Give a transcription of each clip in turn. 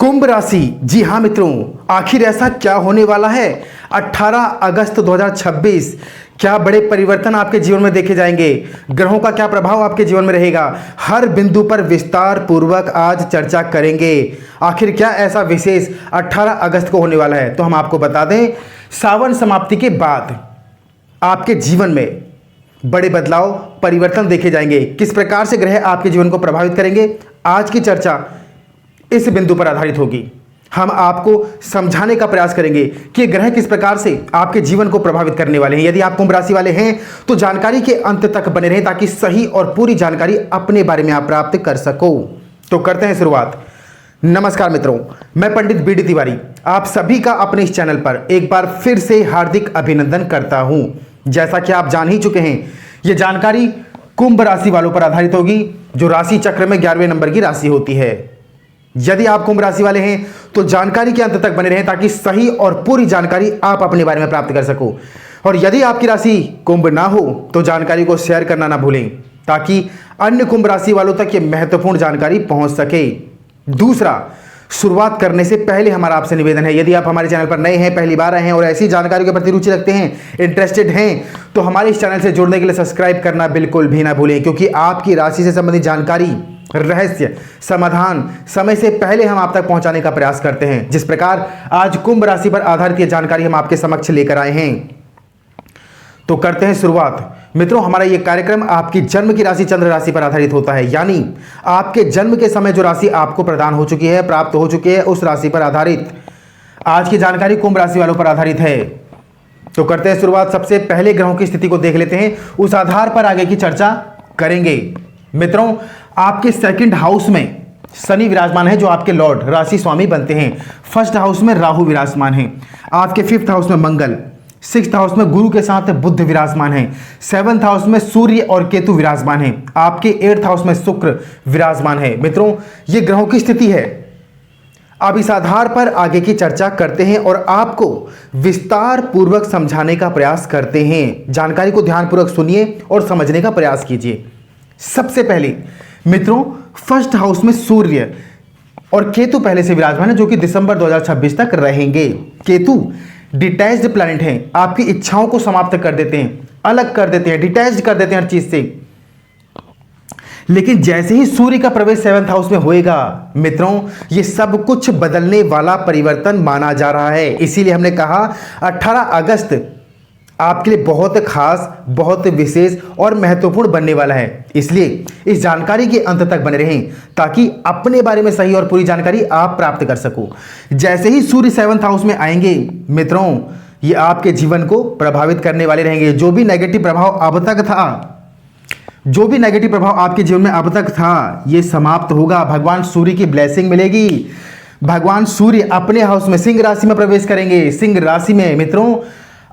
कुंभ राशि। जी हाँ मित्रों, आखिर ऐसा क्या होने वाला है 18 अगस्त 2026। क्या बड़े परिवर्तन आपके जीवन में देखे जाएंगे, ग्रहों का क्या प्रभाव आपके जीवन में रहेगा, हर बिंदु पर विस्तार पूर्वक आज चर्चा करेंगे। आखिर क्या ऐसा विशेष 18 अगस्त को होने वाला है, तो हम आपको बता दें, सावन समाप्ति के बाद आपके जीवन में बड़े बदलाव परिवर्तन देखे जाएंगे। किस प्रकार से ग्रह आपके जीवन को प्रभावित करेंगे, आज की चर्चा इस बिंदु पर आधारित होगी। हम आपको समझाने का प्रयास करेंगे कि ग्रह किस प्रकार से आपके जीवन को प्रभावित करने वाले हैं। यदि आप कुंभ राशि वाले हैं तो जानकारी के अंत तक बने रहें ताकि सही और पूरी जानकारी अपने बारे में आप प्राप्त कर सको। तो करते हैं शुरुआत। नमस्कार मित्रों, मैं पंडित बीडी तिवारी आप सभी का अपने इस चैनल पर एक बार फिर से हार्दिक अभिनंदन करता हूं। जैसा कि आप जान ही चुके हैं, यह जानकारी कुंभ राशि वालों पर आधारित होगी, जो राशि चक्र में 11वें नंबर की राशि होती है। यदि आप कुंभ राशि वाले हैं तो जानकारी के अंत तक बने रहें ताकि सही और पूरी जानकारी आप अपने बारे में प्राप्त कर सको। और यदि आपकी राशि कुंभ ना हो तो जानकारी को शेयर करना ना भूलें ताकि अन्य कुंभ राशि वालों तक ये महत्वपूर्ण जानकारी पहुंच सके। दूसरा, शुरुआत करने से पहले हमारा आपसे निवेदन है, यदि आप हमारे चैनल पर नए हैं, पहली बार आए हैं और ऐसी जानकारी के प्रति रुचि रखते हैं, इंटरेस्टेड हैं, तो हमारे इस चैनल से जुड़ने के लिए सब्सक्राइब करना बिल्कुल भी ना भूलें, क्योंकि आपकी राशि से संबंधित जानकारी, रहस्य, समाधान समय से पहले हम आप तक पहुंचाने का प्रयास करते हैं। जिस प्रकार आज कुंभ राशि पर आधारित ये जानकारी हम आपके समक्ष लेकर आए हैं, तो करते हैं शुरुआत। मित्रों, हमारा ये कार्यक्रम आपकी जन्म की राशि चंद्र राशि पर आधारित होता है, यानी आपके जन्म के समय जो राशि आपको प्रदान हो चुकी है, प्राप्त हो चुकी है, उस राशि पर आधारित आज की जानकारी कुंभ राशि वालों पर आधारित है। तो करते हैं शुरुआत। सबसे पहले ग्रहों की स्थिति को देख लेते हैं, उस आधार पर आगे की चर्चा करेंगे। मित्रों, आपके सेकंड हाउस में शनि विराजमान है, जो आपके लॉर्ड राशि स्वामी बनते हैं। फर्स्ट हाउस में राहु विराजमान है। आपके फिफ्थ हाउस में मंगल, सिक्स्थ हाउस में गुरु के साथ बुध विराजमान है। सेवंथ हाउस में सूर्य और केतु विराजमान है। आपके एट्थ हाउस में शुक्र विराजमान है। मित्रों, ये ग्रहों की स्थिति है। अब इस आधार पर आगे की चर्चा करते हैं और आपको विस्तार पूर्वक समझाने का प्रयास करते हैं। जानकारी को ध्यानपूर्वक सुनिए और समझने का प्रयास कीजिए। सबसे पहले मित्रों, फर्स्ट हाउस में सूर्य और केतु पहले से विराजमान है, जो कि दिसंबर 2026 तक रहेंगे। केतु डिटैच्ड प्लैनेट हैं, आपकी इच्छाओं को समाप्त कर देते हैं, अलग कर देते हैं, डिटैच्ड कर देते हैं हर चीज से। लेकिन जैसे ही सूर्य का प्रवेश सेवंथ हाउस में होएगा, मित्रों, ये सब कुछ बदलने वाला परिवर्तन माना जा रहा है। इसीलिए हमने कहा 18 अगस्त आपके लिए बहुत खास, बहुत विशेष और महत्वपूर्ण बनने वाला है। इसलिए इस जानकारी के अंत तक बने रहें ताकि अपने बारे में सही और पूरी जानकारी आप प्राप्त कर सको। जैसे ही सूर्य सेवंथ हाउस में आएंगे, मित्रों, ये आपके जीवन को प्रभावित करने वाले रहेंगे। जो भी नेगेटिव प्रभाव अब तक था, जो भी नेगेटिव प्रभाव आपके जीवन में अब तक था, ये समाप्त होगा। भगवान सूर्य की ब्लेसिंग मिलेगी। भगवान सूर्य अपने हाउस में सिंह राशि में प्रवेश करेंगे। सिंह राशि में मित्रों,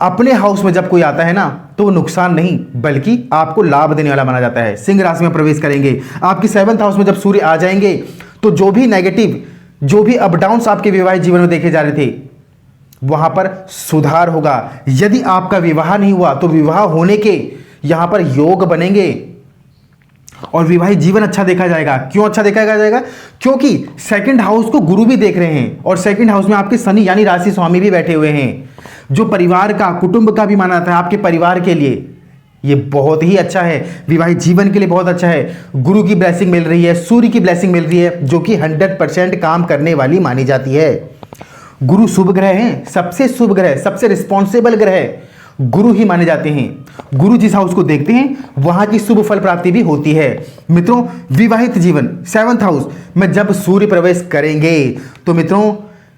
अपने हाउस में जब कोई आता है ना, तो वो नुकसान नहीं बल्कि आपको लाभ देने वाला माना जाता है। सिंह राशि में प्रवेश करेंगे। आपकी सेवंथ हाउस में जब सूर्य आ जाएंगे तो जो भी नेगेटिव, जो भी अप डाउन्स आपके विवाहित जीवन में देखे जा रहे थे, वहां पर सुधार होगा। यदि आपका विवाह नहीं हुआ तो विवाह होने के यहां पर योग बनेंगे और विवाहित जीवन अच्छा देखा जाएगा। क्यों अच्छा देखा जाएगा? क्योंकि सेकंड हाउस को गुरु भी देख रहे हैं और सेकंड हाउस में आपके शनि यानी राशि स्वामी भी बैठे हुए हैं, जो परिवार का, कुटुंब का भी माना जाता है। आपके परिवार के लिए ये बहुत ही अच्छा है, विवाहित जीवन के लिए बहुत अच्छा है। गुरु की ब्लेसिंग मिल रही है, सूर्य की ब्लेसिंग मिल रही है, जो कि 100% काम करने वाली मानी जाती है। गुरु शुभ ग्रह हैं, सबसे शुभ ग्रह, सबसे रिस्पॉन्सिबल ग्रह गुरु ही माने जाते हैं। गुरु जिस हाउस को देखते हैं वहां की शुभ फल प्राप्ति भी होती है। मित्रों, विवाहित जीवन सेवंथ हाउस में जब सूर्य प्रवेश करेंगे तो मित्रों,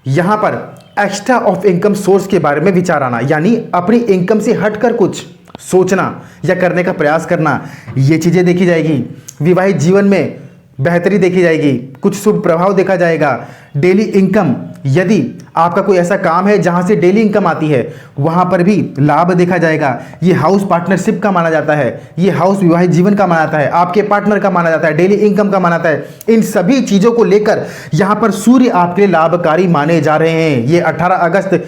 यहां पर एक्स्ट्रा ऑफ इनकम सोर्स के बारे में विचार आना, यानी अपनी इनकम से हटकर कुछ सोचना या करने का प्रयास करना, ये चीजें देखी जाएगी। विवाहित जीवन में बेहतरी देखी जाएगी, कुछ शुभ प्रभाव देखा जाएगा। डेली इनकम, यदि आपका कोई ऐसा काम है जहां से डेली इनकम आती है, वहां पर भी लाभ देखा जाएगा। ये हाउस पार्टनरशिप का माना जाता है, ये हाउस विवाहित जीवन का माना जाता है, आपके पार्टनर का माना जाता है, डेली इनकम का माना जाता है। इन सभी चीजों को लेकर यहां पर सूर्य आपके लिए लाभकारी माने जा रहे हैं। ये 18 अगस्त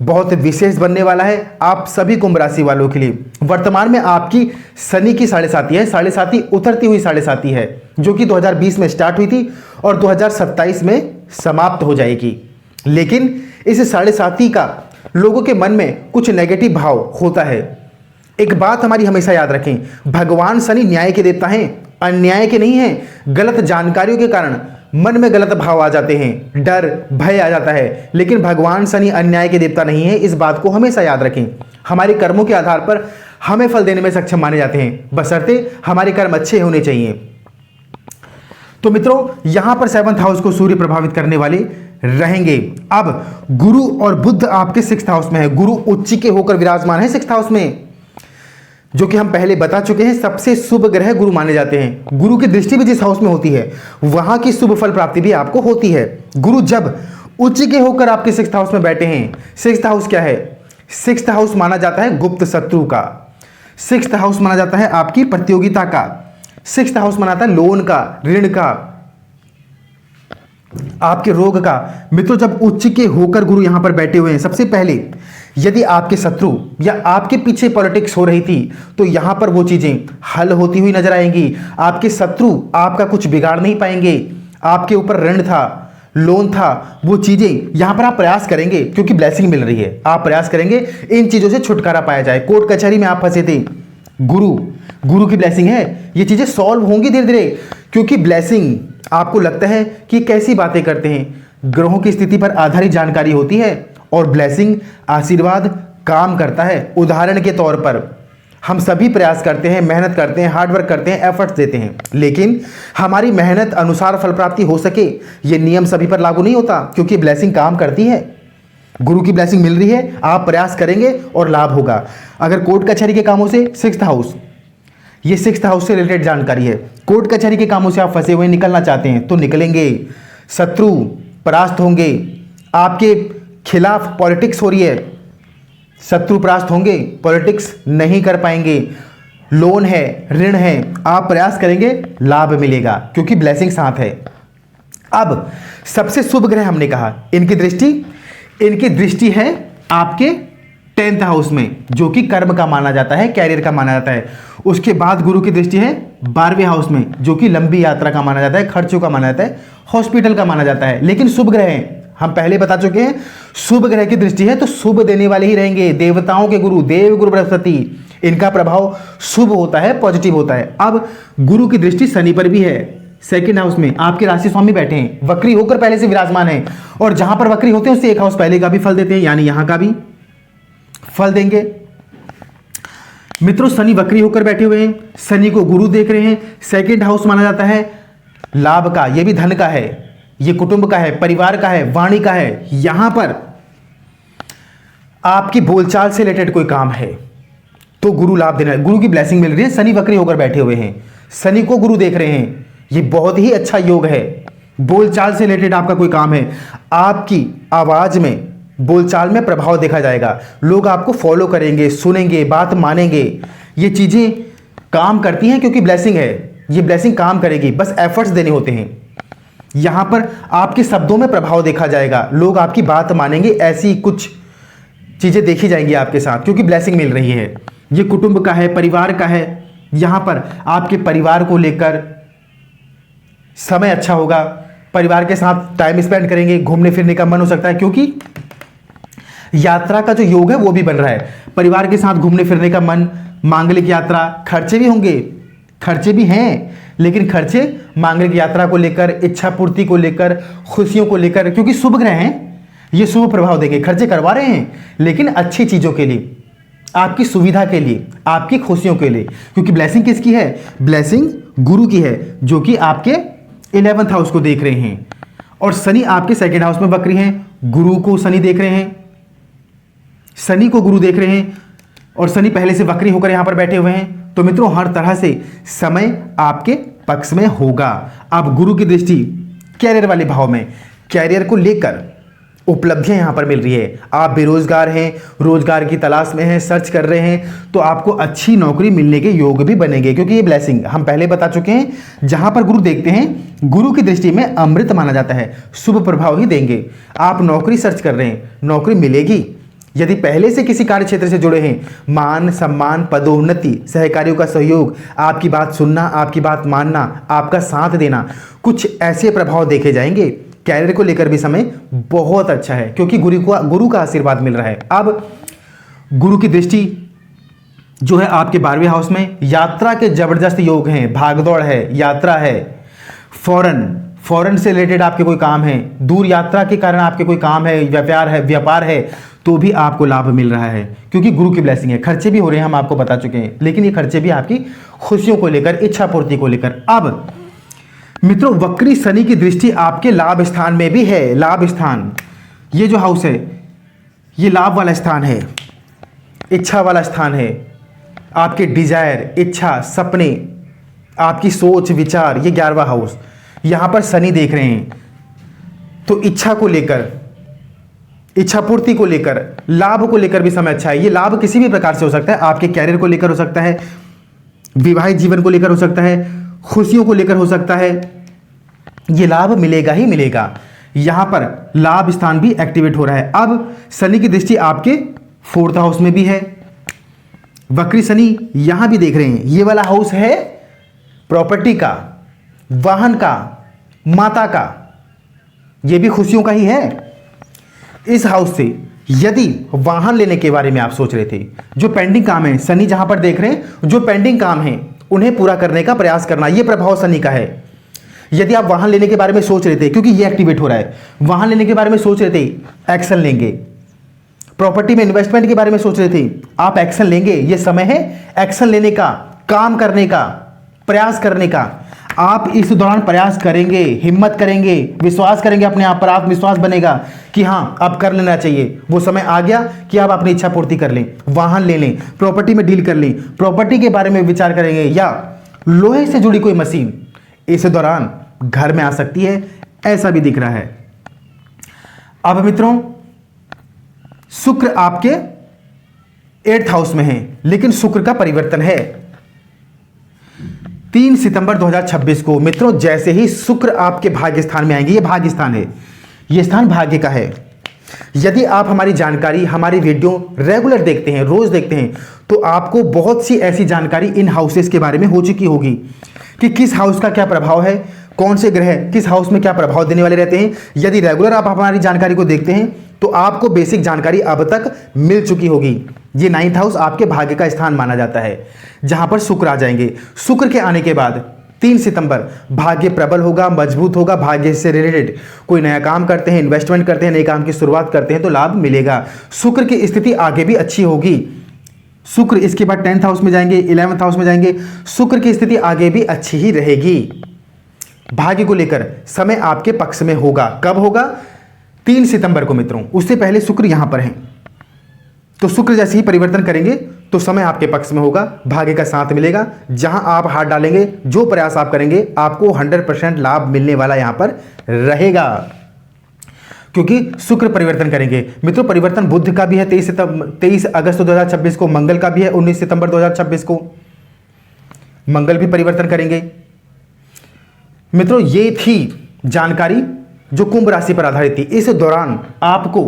बहुत विशेष बनने वाला है आप सभी कुंभ राशि वालों के लिए। वर्तमान में आपकी शनि की 7.5 है, 7.5 उतरती हुई 7.5 है, जो कि 2020 में स्टार्ट हुई थी और 2027 में समाप्त हो जाएगी। लेकिन इस 7.5 का लोगों के मन में कुछ नेगेटिव भाव होता है। एक बात हमारी हमेशा याद रखें, भगवान शनि न्याय के देवता हैं, अन्याय के नहीं हैं। गलत जानकारियों के कारण मन में गलत भाव आ जाते हैं, डर भय आ जाता है, लेकिन भगवान शनि अन्याय के देवता नहीं है। इस बात को हमेशा याद रखें। हमारे कर्मों के आधार पर हमें फल देने में सक्षम माने जाते हैं, बशर्ते हमारे कर्म अच्छे होने चाहिए। तो मित्रों, यहां पर 7th हाउस को सूर्य प्रभावित करने वाले रहेंगे। अब गुरु और बुध आपके 6th हाउस में है। गुरु उच्च के होकर विराजमान है 6th हाउस में, जो कि हम पहले बता चुके हैं सबसे शुभ ग्रह गुरु माने जाते हैं। गुरु की दृष्टि भी जिस हाउस में होती है वहां की शुभ फल प्राप्ति भी आपको होती है। गुरु जब उच्च के होकर आपके 6th हाउस में बैठे हैं, 6th हाउस क्या है? 6th हाउस माना जाता है गुप्त शत्रु का, 6th हाउस माना जाता है आपकी प्रतियोगिता का, 6th हाउस माना है लोन का, ऋण का, आपके रोग का। मित्रों, जब उच्च के होकर गुरु यहां पर बैठे हुए हैं, सबसे पहले यदि आपके शत्रु या आपके पीछे पॉलिटिक्स हो रही थी तो यहां पर वो चीजें हल होती हुई नजर आएंगी। आपके शत्रु आपका कुछ बिगाड़ नहीं पाएंगे। आपके ऊपर ऋण था, लोन था, वो चीजें यहां पर आप प्रयास करेंगे क्योंकि ब्लेसिंग मिल रही है। आप प्रयास करेंगे इन चीजों से छुटकारा पाया जाए। कोर्ट कचहरी में आप फंसे थे, गुरु की ब्लेसिंग है, ये चीजें सॉल्व होंगी धीरे धीरे। क्योंकि ब्लेसिंग, आपको लगता है कि कैसी बातें करते हैं, ग्रहों की स्थिति पर आधारित जानकारी होती है और ब्लेसिंग आशीर्वाद काम करता है। उदाहरण के तौर पर हम सभी प्रयास करते हैं, मेहनत करते हैं, हार्डवर्क करते हैं, एफर्ट्स देते हैं, लेकिन हमारी मेहनत अनुसार फल प्राप्ति हो सके ये नियम सभी पर लागू नहीं होता, क्योंकि ब्लेसिंग काम करती है। गुरु की ब्लेसिंग मिल रही है, आप प्रयास करेंगे और लाभ होगा। अगर कोर्ट कचहरी के कामों से 6th हाउस, ये 6th हाउस से रिलेटेड जानकारी है। कोर्ट कचहरी के कामों से आप फंसे हुए निकलना चाहते हैं तो निकलेंगे। शत्रु परास्त होंगे, आपके खिलाफ पॉलिटिक्स हो रही है, शत्रु परास्त होंगे, पॉलिटिक्स नहीं कर पाएंगे। लोन है, ऋण है, आप प्रयास करेंगे, लाभ मिलेगा क्योंकि ब्लेसिंग साथ है। अब सबसे शुभ ग्रह हमने कहा, इनकी दृष्टि है आपके 10th हाउस में, जो कि कर्म का माना जाता है, कैरियर का माना जाता है। उसके बाद गुरु की दृष्टि है 12वें हाउस में, जो कि लंबी यात्रा का माना जाता है, खर्चों का माना जाता है, हॉस्पिटल का माना जाता है। लेकिन शुभ ग्रह हैं, हम पहले बता चुके हैं, शुभ ग्रह की दृष्टि है तो शुभ देने वाले ही रहेंगे। देवताओं के गुरु, देव गुरु बृहस्पति, इनका प्रभाव शुभ होता है, पॉजिटिव होता है। अब गुरु की दृष्टि शनि पर भी है 2nd हाउस में, आपके राशि स्वामी बैठे हैं, वक्री होकर पहले से विराजमान है, और जहां पर वक्री होते हैं उससे 1 हाउस पहले का भी फल देते हैं, यानी यहां का भी फल देंगे। मित्रों, शनि वक्री होकर बैठे हुए हैं, शनि को गुरु देख रहे हैं। 2nd हाउस माना जाता है लाभ का, यह भी धन का है, ये कुटुंब का है, परिवार का है, वाणी का है। यहां पर आपकी बोलचाल से रिलेटेड कोई काम है तो गुरु लाभ देना है, गुरु की ब्लेसिंग मिल रही है। शनि वक्री होकर बैठे हुए हैं, शनि को गुरु देख रहे हैं, ये बहुत ही अच्छा योग है। बोलचाल से रिलेटेड आपका कोई काम है, आपकी आवाज में, बोलचाल में प्रभाव देखा जाएगा, लोग आपको फॉलो करेंगे, सुनेंगे, बात मानेंगे। ये चीजें काम करती हैं क्योंकि ब्लेसिंग है, ये ब्लेसिंग काम करेगी, बस एफर्ट्स देने होते हैं। यहां पर आपके शब्दों में प्रभाव देखा जाएगा, लोग आपकी बात मानेंगे, ऐसी कुछ चीजें देखी जाएंगी आपके साथ क्योंकि ब्लेसिंग मिल रही है। ये कुटुंब का है, परिवार का है, यहां पर आपके परिवार को लेकर समय अच्छा होगा, परिवार के साथ टाइम स्पेंड करेंगे, घूमने फिरने का मन हो सकता है क्योंकि यात्रा का जो योग है वो भी बन रहा है। परिवार के साथ घूमने फिरने का मन, मांगलिक यात्रा, खर्चे भी होंगे, खर्चे भी हैं, लेकिन खर्चे मांगलिक यात्रा को लेकर, इच्छा पूर्ति को लेकर, खुशियों को लेकर, क्योंकि शुभ ग्रह हैं, ये शुभ प्रभाव देंगे। खर्चे करवा रहे हैं लेकिन अच्छी चीजों के लिए, आपकी सुविधा के लिए, आपकी खुशियों के लिए, क्योंकि ब्लेसिंग किसकी है? ब्लेसिंग गुरु की है, जो कि आपके 11th हाउस को देख रहे हैं। और शनि आपके 2nd हाउस में वक्री हैं, गुरु को शनि देख रहे हैं, शनि को गुरु देख रहे हैं, और शनि पहले से वक्री होकर यहां पर बैठे हुए हैं। तो मित्रों, हर तरह से समय आपके पक्ष में होगा। अब गुरु की दृष्टि कैरियर वाले भाव में, कैरियर को लेकर उपलब्धियां यहां पर मिल रही है। आप बेरोजगार हैं, रोजगार की तलाश में हैं, सर्च कर रहे हैं, तो आपको अच्छी नौकरी मिलने के योग भी बनेंगे, क्योंकि ये ब्लेसिंग हम पहले बता चुके हैं। जहां पर गुरु देखते हैं, गुरु की दृष्टि में अमृत माना जाता है, शुभ प्रभाव ही देंगे। आप नौकरी सर्च कर रहे हैं, नौकरी मिलेगी। यदि पहले से किसी कार्य क्षेत्र से जुड़े हैं, मान सम्मान, पदोन्नति, सहकारियों का सहयोग, आपकी बात सुनना, आपकी बात मानना, आपका साथ देना, कुछ ऐसे प्रभाव देखे जाएंगे कैरियर को लेकर भी समय बहुत अच्छा है, क्योंकि गुरु का आशीर्वाद मिल रहा है। अब गुरु की दृष्टि जो है आपके 12वें हाउस में, यात्रा के जबरदस्त योग हैं, भागदौड़ है, यात्रा है, फॉरेन से रिलेटेड आपके कोई काम है, दूर यात्रा के कारण आपके कोई काम है, व्यापार है तो भी आपको लाभ मिल रहा है, क्योंकि गुरु की ब्लेसिंग है। खर्चे भी हो रहे हैं, हम आपको बता चुके हैं, लेकिन ये खर्चे भी आपकी खुशियों को लेकर, इच्छा पूर्ति को लेकर। अब मित्रों, वक्री शनि की दृष्टि आपके लाभ स्थान में भी है। लाभ स्थान, ये जो हाउस है ये लाभ वाला स्थान है, इच्छा वाला स्थान है। आपके डिजायर, इच्छा, सपने, आपकी सोच विचार, ये 11वां हाउस, यहां पर शनि देख रहे हैं, तो इच्छा को लेकर, इच्छा पूर्ति को लेकर, लाभ को लेकर भी समय अच्छा है। ये लाभ किसी भी प्रकार से हो सकता है, आपके कैरियर को लेकर हो सकता है, विवाहित जीवन को लेकर हो सकता है, खुशियों को लेकर हो सकता है, ये लाभ मिलेगा ही मिलेगा। यहां पर लाभ स्थान भी एक्टिवेट हो रहा है। अब शनि की दृष्टि आपके 4th हाउस में भी है, वक्री शनि यहां भी देख रहे हैं। ये वाला हाउस है प्रॉपर्टी का, वाहन का, माता का, ये भी खुशियों का ही है। इस हाउस से यदि वाहन लेने के बारे में आप सोच रहे थे, जो पेंडिंग काम है, शनि जहां पर देख रहे हैं, जो पेंडिंग काम है उन्हें पूरा करने का प्रयास करना, यह प्रभाव शनि का है। यदि आप वाहन लेने के बारे में सोच रहे थे, क्योंकि ये एक्टिवेट हो रहा है, वाहन लेने के बारे में सोच रहे थे, एक्शन लेंगे। प्रॉपर्टी में इन्वेस्टमेंट के बारे में सोच रहे थे, आप एक्शन लेंगे। ये समय है एक्शन लेने का, काम करने का, प्रयास करने का। आप इस दौरान प्रयास करेंगे, हिम्मत करेंगे, विश्वास करेंगे अपने आप पर, आत्मविश्वास बनेगा कि हाँ अब कर लेना चाहिए। वो समय आ गया कि आप अपनी इच्छा पूर्ति कर लें, वाहन ले लें, प्रॉपर्टी में डील कर लें, प्रॉपर्टी के बारे में विचार करेंगे, या लोहे से जुड़ी कोई मशीन इस दौरान घर में आ सकती है, ऐसा भी दिख रहा है। अब मित्रों, शुक्र आपके 8th हाउस में है, लेकिन शुक्र का परिवर्तन है 3 सितंबर 2026 को। मित्रों, जैसे ही शुक्र आपके भाग्य स्थान में आएंगे, ये भाग्य स्थान है, ये स्थान भाग्य का है। यदि आप हमारी जानकारी, हमारी वीडियो रेगुलर देखते हैं, रोज देखते हैं, तो आपको बहुत सी ऐसी जानकारी इन हाउसेस के बारे में हो चुकी होगी कि किस हाउस का क्या प्रभाव है, कौन से ग्रह किस हाउस में क्या प्रभाव देने वाले रहते हैं। यदि रेगुलर आप हमारी जानकारी को देखते हैं तो आपको बेसिक जानकारी अब तक मिल चुकी होगी। ये 9th हाउस आपके भाग्य का स्थान माना जाता है, जहां पर शुक्र आ जाएंगे। शुक्र के आने के बाद 3 सितंबर भाग्य प्रबल होगा, मजबूत होगा। भाग्य से रिलेटेड कोई नया काम करते हैं, इन्वेस्टमेंट करते हैं, नए काम की शुरुआत करते हैं तो लाभ मिलेगा। शुक्र की स्थिति आगे भी अच्छी होगी। शुक्र इसके बाद 10th हाउस में जाएंगे, 11th हाउस में जाएंगे, शुक्र की स्थिति आगे भी अच्छी ही रहेगी। भाग्य को लेकर समय आपके पक्ष में होगा। कब होगा? 3 सितंबर को मित्रों। उससे पहले शुक्र यहां पर हैं, तो शुक्र जैसे ही परिवर्तन करेंगे तो समय आपके पक्ष में होगा, भाग्य का साथ मिलेगा। जहां आप हाथ डालेंगे, जो प्रयास आप करेंगे, आपको 100% लाभ मिलने वाला यहां पर रहेगा, क्योंकि शुक्र परिवर्तन करेंगे। मित्रों, परिवर्तन बुध का भी है 23 अगस्त 2026 को, मंगल का भी है 19 सितंबर 2026 को, मंगल भी परिवर्तन करेंगे। मित्रों, ये थी जानकारी जो कुंभ राशि पर आधारित थी। इस दौरान आपको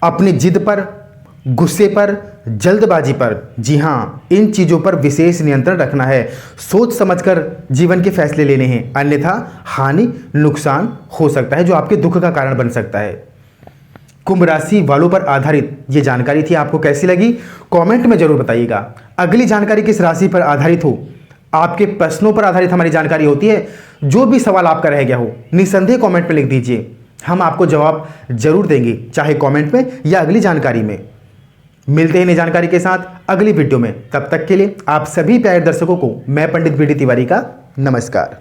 अपनी जिद पर, गुस्से पर, जल्दबाजी पर, जी हाँ, इन चीजों पर विशेष नियंत्रण रखना है। सोच समझकर जीवन के फैसले लेने हैं, अन्यथा हानि, नुकसान हो सकता है जो आपके दुख का कारण बन सकता है। कुंभ राशि वालों पर आधारित ये जानकारी थी। आपको कैसी लगी कमेंट में जरूर बताइएगा। अगली जानकारी किस राशि पर आधारित हो, आपके प्रश्नों पर आधारित हमारी जानकारी होती है। जो भी सवाल आपका रह गया हो, निसंदेह कमेंट में लिख दीजिए, हम आपको जवाब जरूर देंगे, चाहे कमेंट में या अगली जानकारी में। मिलते हैं नई जानकारी के साथ अगली वीडियो में। तब तक के लिए आप सभी प्यारे दर्शकों को मैं पंडित बीडी तिवारी का नमस्कार।